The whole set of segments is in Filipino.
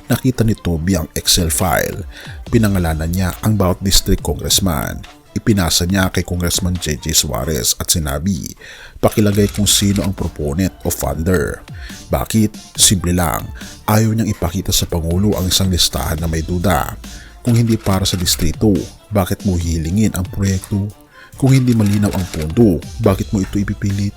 Nakita ni Toby ang Excel file. Pinangalanan niya ang bawat district congressman. Ipinasa niya kay Congressman J.J. Suarez at sinabi, pakilagay kung sino ang proponent o funder. Bakit? Simple lang, ayaw niyang ipakita sa Pangulo ang isang listahan na may duda. Kung hindi para sa distrito, bakit mo hihilingin ang proyekto? Kung hindi malinaw ang pondo, bakit mo ito ipipilit?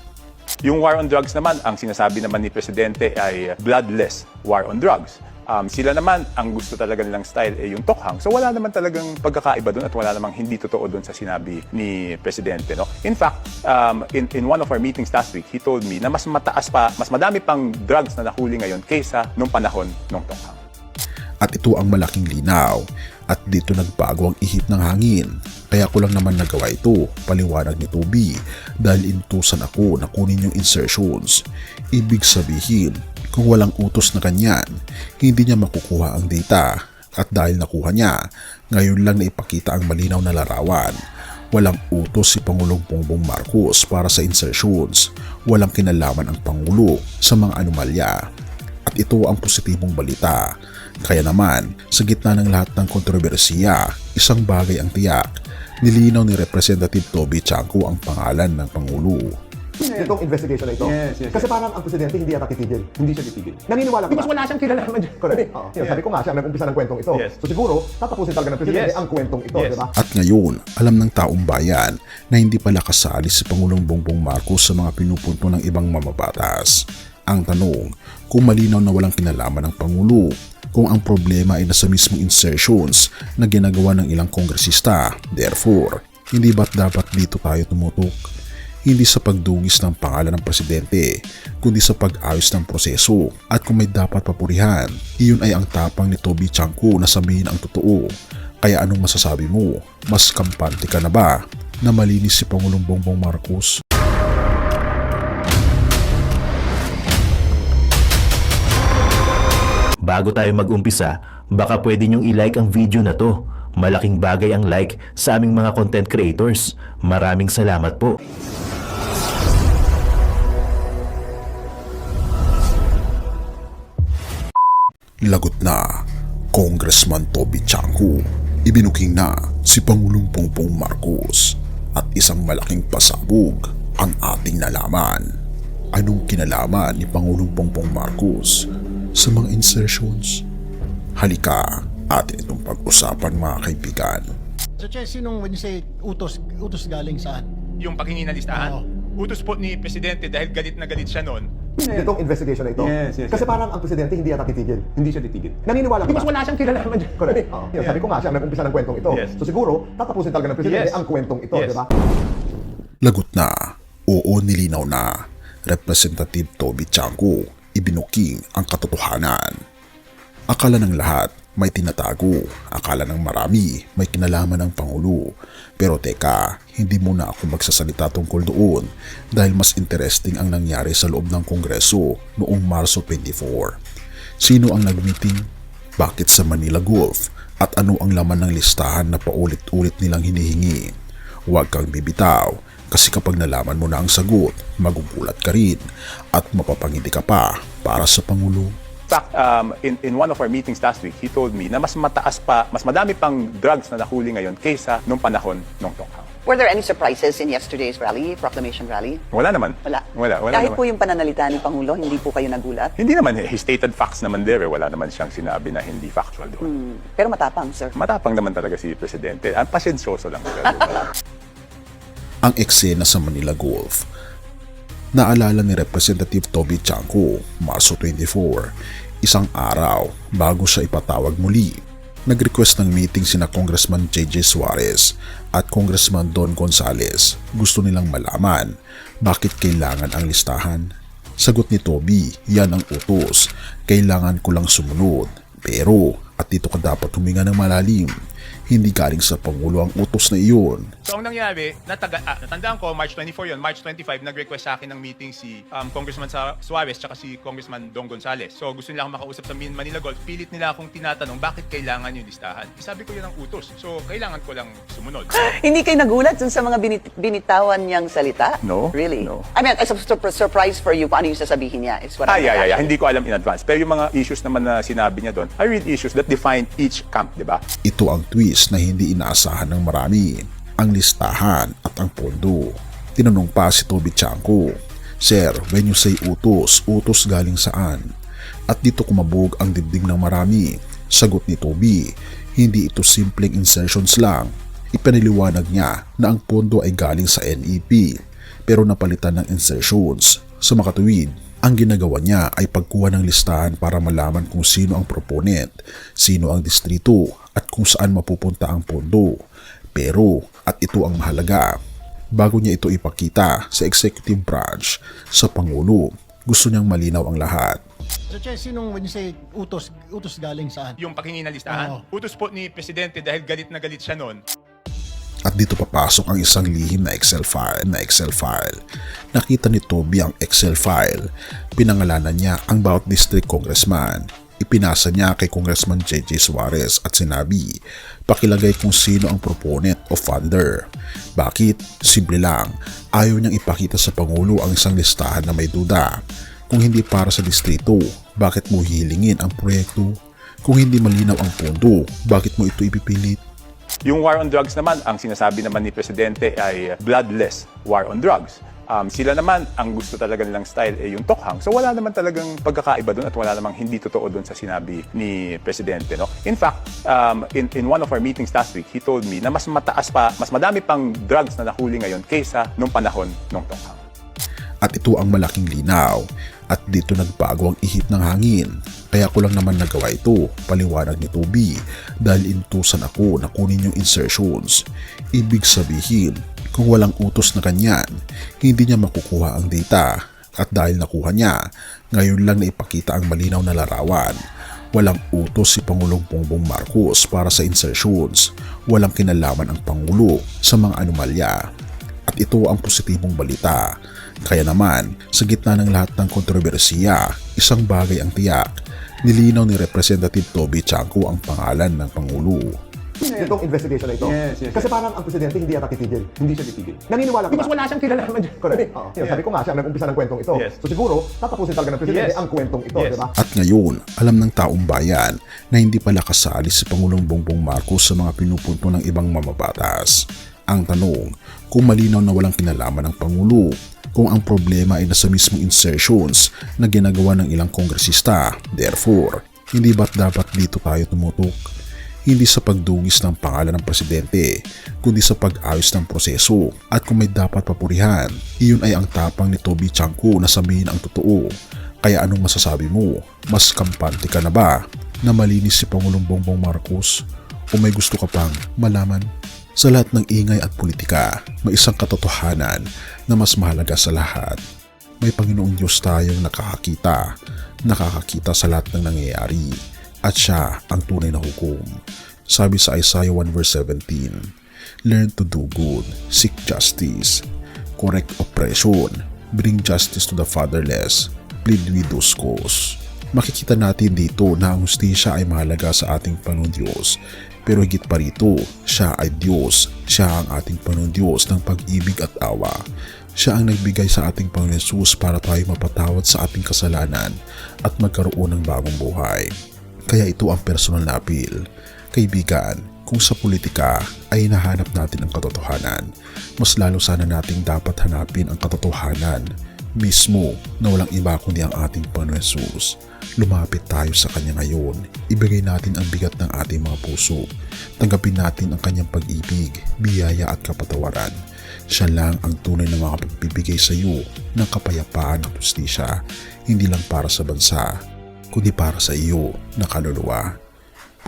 Yung war on drugs naman, ang sinasabi naman ni Presidente ay bloodless war on drugs. Sila naman, ang gusto talaga nilang style ay yung tokhang. So wala naman talagang pagkakaiba doon at wala namang hindi totoo doon sa sinabi ni Presidente. No? In fact, in one of our meetings last week, he told me na mas madami pang drugs na nahuli ngayon kaysa nung panahon ng tokhang. At ito ang malaking linaw. At dito nagbago ang ihip ng hangin. Kaya ko lang naman nagawa ito, paliwanag ni Toby, dahil inutusan ako na kunin yung insertions. Ibig sabihin, kung walang utos na kanyan, hindi niya makukuha ang data. At dahil nakuha niya, ngayon lang naipakita ang malinaw na larawan. Walang utos si Pangulong Bongbong Marcos para sa insertions. Walang kinalaman ang Pangulo sa mga anomalya. At ito ang positibong balita. Kaya naman, sa gitna ng lahat ng kontrobersiya, isang bagay ang tiyak. Nilinaw ni Representative Toby Chanco ang pangalan ng Pangulo. Itong investigation na ito. Yes. Kasi parang ang presidente hindi yata titigil. Hindi siya titigil. Naniniwala ka Because ba? wala siyang kinalaman dyan. Correct. Sabi ko nga siya, nag-umpisa ng kwentong ito. Yes. So siguro, tatapusin talaga ng presidente Yes. ang kwentong ito, Yes. di ba? At ngayon, alam ng taong bayan na hindi pala kasali si Pangulong Bongbong Marcos sa mga pinupunto ng ibang mamabatas. Ang tanong, kung malinaw na walang kinalaman ng Pangulo, kung ang problema ay nasa mismong insertions na ginagawa ng ilang kongresista, therefore, hindi ba't dapat dito tayo tumutok? Hindi sa pagdungis ng pangalan ng presidente, kundi sa pag-ayos ng proseso. At kung may dapat papurihan, iyon ay ang tapang ni Toby Chanco na sabihin ang totoo. Kaya anong masasabi mo? Mas kampante ka na ba na malinis si Pangulong Bongbong Marcos? Bago tayo mag-umpisa, baka pwede nyong i-like ang video na to. Malaking bagay ang like sa aming mga content creators. Maraming salamat po. Lagot na, Congressman Toby Chanco. Ibinuking na si Pangulong Bongbong Marcos at isang malaking pasabog ang ating nalaman. Anong kinalaman ni Pangulong Bongbong Marcos sa mga insertions? Halika, atin itong pag-usapan mga kaibigan. So, Che, sinong when you say utos galing saan? Yung paghingi ng listahan, utos po ni Presidente dahil galit na galit siya noon. Itong investigation na ito. Yes. Kasi parang ang presidente hindi yata titigil. Hindi siya titigil. Naniniwala ka ba? Because wala siyang kinalaman dyan. Correct. Sabi ko nga siya, nag-umpisa ng kwentong ito. Yes. So siguro, tatapusin talaga ng presidente Yes. ang kwentong ito, Yes. di ba? Lagot na, oo nilinaw na, Representative Toby Chanco, ibinuking ang katotohanan. Akala ng lahat may tinatago, akala ng marami may kinalaman ng Pangulo. Pero teka, hindi muna ako magsasalita tungkol doon dahil mas interesting ang nangyari sa loob ng Kongreso noong Marso 24. Sino ang nag-meeting? Bakit sa Manila Gulf? At ano ang laman ng listahan na paulit-ulit nilang hinihingi? Huwag kang bibitaw kasi kapag nalaman mo na ang sagot, magugulat ka rin at mapapangiti ka pa para sa Pangulo. In fact, in one of our meetings last week, he told me na mas madami pang drugs na nahuli ngayon kaysa nung panahon ng tokhang. Were there any surprises in yesterday's rally, proclamation rally? Wala naman. Wala. naman. Kahit po yung pananalita ni Pangulo, hindi po kayo nagulat? Hindi naman, he stated facts naman there. Wala naman siyang sinabi na hindi factual doon. Pero matapang, sir. Matapang naman talaga si Presidente. Ang pasensyoso lang. Ang eksena sa Manila Gulf. Naalala ni Representative Toby Chanco, Marso 24, isang araw bago siya ipatawag muli. Nag-request ng meeting sina Congressman J.J. Suarez at Congressman Don Gonzales. Gusto nilang malaman bakit kailangan ang listahan. Sagot ni Toby, yan ang utos. Kailangan ko lang sumunod. Pero, at dito ka dapat huminga ng malalim. Hindi galing sa Pangulo ang utos na iyon. So ang nangyari, natandaan ko, March 24 yun, March 25, nag-request sa akin ng meeting si Congressman Suarez tsaka si Congressman Dong Gonzales. So gusto nila akong makausap sa Manila Golf. Pilit nila akong tinatanong bakit kailangan yung listahan. Sabi ko yun ang utos. So kailangan ko lang sumunod. Hindi kayo nagulat dun sa mga binitawan niyang salita? No. Really? No. I mean, as a surprise for you, paano yung sasabihin niya? Is what I'm Yeah. asking. Hindi ko alam in advance. Pero yung mga issues naman na sinabi niya doon, I read issues that define each camp, di ba? Ito ang twist na hindi inaasahan ng marami. Ang listahan at ang pondo. Tinanong pa si Toby Chanco, "Sir, when you say utos, utos galing saan?" At dito kumabog ang dibdib ng marami. Sagot ni Toby, hindi ito simpleng insertions lang. Ipaniliwanag niya na ang pondo ay galing sa NEP pero napalitan ng insertions. Sa makatuwid, ang ginagawa niya ay pagkuha ng listahan para malaman kung sino ang proponent, sino ang distrito at kung saan mapupunta ang pondo. Pero, at ito ang mahalaga, bago niya ito ipakita sa executive branch, sa Pangulo, gusto niyang malinaw ang lahat. So, Che, sinong when you say utos galing saan? Yung paghingi ng listahan, utos po ni Presidente dahil galit na galit siya noon. At dito papasok ang isang lihim na Excel file. Nakita ni Toby ang Excel file. Pinangalanan niya ang bawat district congressman. Ipinasa niya kay Congressman JJ Suarez at sinabi, pakilagay kung sino ang proponent o funder. Bakit? Simple lang. Ayaw niyang ipakita sa Pangulo ang isang listahan na may duda. Kung hindi para sa distrito, bakit mo hihilingin ang proyekto? Kung hindi malinaw ang pondo, bakit mo ito ipipilit? Yung war on drugs naman, ang sinasabi naman ni Presidente ay bloodless war on drugs. Sila naman, ang gusto talaga nilang style ay yung tokhang. So wala naman talagang pagkakaiba doon at wala namang hindi totoo doon sa sinabi ni Presidente. No? In fact, in one of our meetings last week, he told me na mas madami pang drugs na nahuli ngayon kaysa nung panahon ng tokhang. At ito ang malaking linaw. At dito nagbago ang ihip ng hangin. Kaya ko lang naman nagawa ito, paliwanag ni Toby, dahil intusan ako na kunin yung insertions. Ibig sabihin, kung walang utos na kanyan, hindi niya makukuha ang data. At dahil nakuha niya, ngayon lang na ipakita ang malinaw na larawan. Walang utos si Pangulong Bongbong Marcos para sa insertions. Walang kinalaman ang Pangulo sa mga anomalya. At ito ang positibong balita. Kaya naman, sa gitna ng lahat ng kontrobersiya, isang bagay ang tiyak. Nilinaw ni Representative Toby Chanco ang pangalan ng Pangulo. Itong investigation na ito. Yes. Kasi parang ang presidente hindi yata titigil. Hindi siya titigil. Naniniwala ka Because ba? wala siyang kinalaman dyan. Correct. Yun, sabi ko nga siya, nag-umpisa ng kwentong ito. Yes. So siguro, tatapusin talaga ng presidente Yes. ang kwentong ito, Yes. di ba? At ngayon, alam ng taong bayan na hindi pala kasali si Pangulong Bongbong Marcos sa mga pinupunto ng ibang mamabatas. Ang tanong, kung malinaw na walang kinalaman ng Pangulo, kung ang problema ay nasa mismong insertions na ginagawa ng ilang kongresista, therefore, hindi ba't dapat dito tayo tumutok? Hindi sa pagdugis ng pangalan ng presidente, kundi sa pag-ayos ng proseso. At kung may dapat papurihan, iyon ay ang tapang ni Toby Chanco na sabihin ang totoo. Kaya anong masasabi mo? Mas kampante ka na ba na malinis si Pangulong Bongbong Marcos? O may gusto ka pang malaman? Sa lahat ng ingay at politika, may isang katotohanan na mas mahalaga sa lahat. May Panginoong Diyos tayong nakakakita sa lahat ng nangyayari, at siya ang tunay na hukom. Sabi sa Isaiah 1 verse 17, learn to do good, seek justice, correct oppression, bring justice to the fatherless, plead widow's cause. Makikita natin dito na ang hustisya ay mahalaga sa ating Panginoong Diyos. Pero higit pa rito, siya ay Diyos. Siya ang ating Panginoong Diyos ng pag-ibig at awa. Siya ang nagbigay sa ating Panginoon Jesus para tayo mapatawad sa ating kasalanan at magkaroon ng bagong buhay. Kaya ito ang personal na appeal. Kaibigan, kung sa politika ay hinahanap natin ang katotohanan, mas lalo sana nating dapat hanapin ang katotohanan mismo na walang iba kundi ang ating Panginoon Jesus. Lumapit tayo sa Kanya ngayon. Ibigay natin ang bigat ng ating mga puso. Tanggapin natin ang Kanyang pag-ibig, biyaya at kapatawaran. Siya lang ang tunay na makapagbibigay sa iyo ng kapayapaan at hustisya, hindi lang para sa bansa, kundi para sa iyo na kaluluwa.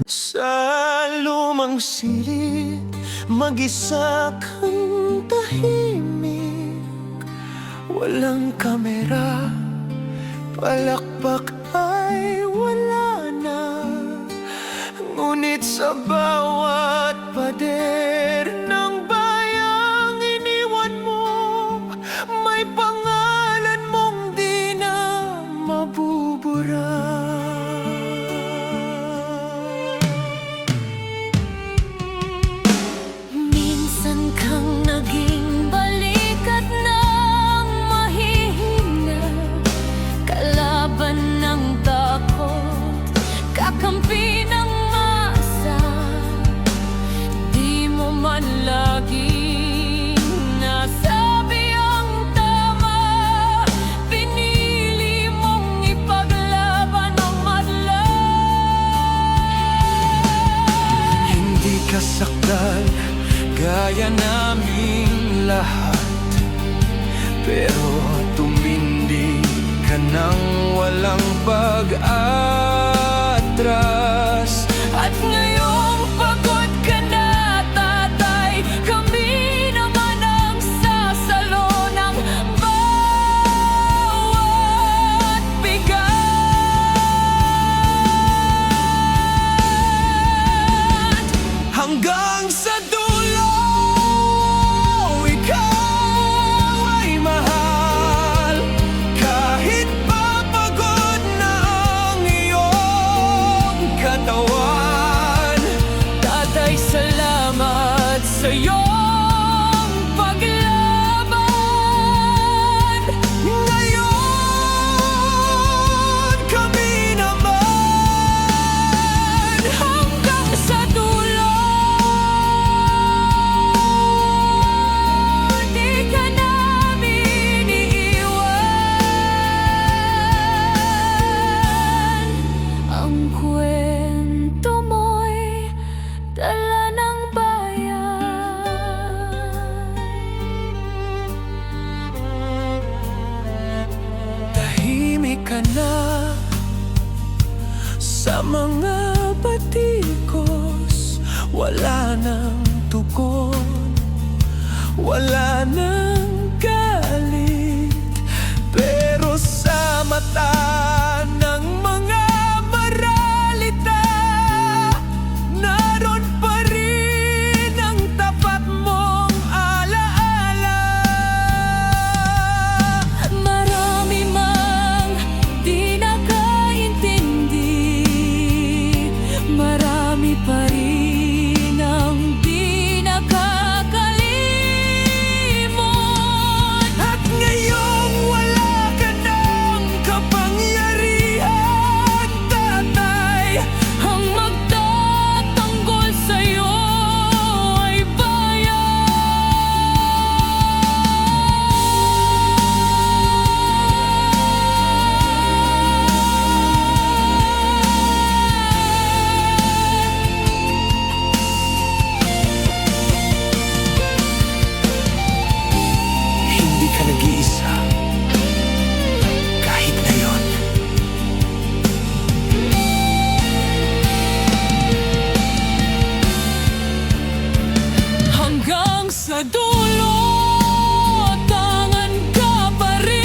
Sa lumang silid, mag-isa kang tahimik. Walang kamera, palakpak ay wala na. Ngunit sa bawat at pader ng bayang iniwan mo, may pangalan mong di na mabubura. Minsan kang naging balikat ng mahihina, kalaban ng takot, kakampi ng masa. Di mo man laging nasabi ang tama, pinili mong ipaglaban ang madla. Hindi ka sakdal gaya naming lahat, pero tumindi ka nang walang pag-atras. At ngayong pagod ka na, tatay, kami naman ang sasalo ng bawat bigat. Hanggang sa dulo, ikaw ay mahal. Kahit papagod na ang iyong katawan, tatay, salamat sa iyong paglaban. Ngayon, kami naman hanggang sa dulo. Di ka namin iiwan. Ang kwento mo'y dala ng bayan. Tahimik ka na sa mga batikos, wala nang tugon, wala nang galit, pero sa mata ng mga maralita, naroon pa rin ang tapat mong alaala. Marami mang di nakaintindi, marami pa rin ang di nakakalimot. At ngayong wala ka ng kapangyarihan, tatay, Ang magtatanggol sa'yo ay hindi ka nag-iisa. Kahit ngayon, hanggang sa dulo, tangan ka pa rin.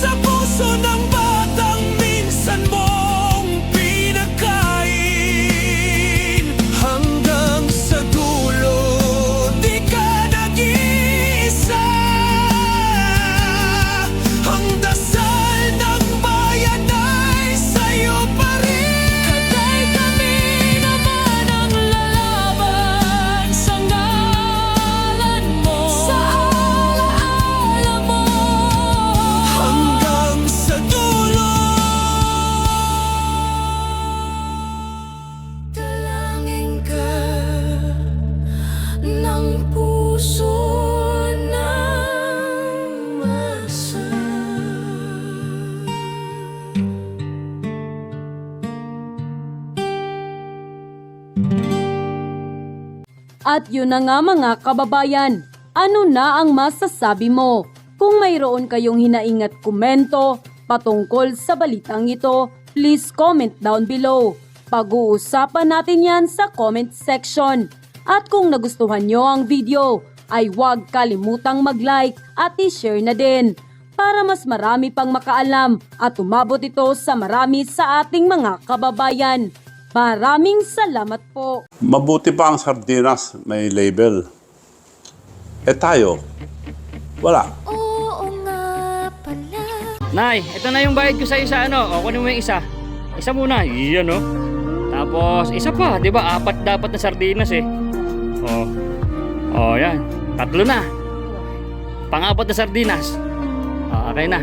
sa puso ng batang minsan mong pinakain. Hanggang sa dulo, di ka nag-iisa. Ang dasal ng bayan ay sa'yo pa rin. Katay, kami naman ang lalaban sa ngalan mo, sa alaala mo. Hanggang sa dulo. Dalangin ka ng puso ng masa. At yun na nga mga kababayan, ano na ang masasabi mo? Kung mayroon kayong hinaing at komento patungkol sa balitang ito, please comment down below. Pag-uusapan natin yan sa comment section. At kung nagustuhan nyo ang video, ay huwag kalimutang mag-like at i-share na din para mas marami pang makaalam at umabot ito sa marami sa ating mga kababayan. Maraming salamat po. Mabuti pa ang sardinas may label. Eh tayo, wala. Nay, ito na yung bayad ko sa isa, ano? O, kunin mo yung isa. Isa muna, iyan, no? Tapos, isa pa, di ba? 4 dapat na sardinas, eh. O, yan. 3 na. Pang-4 na sardinas. Okay na.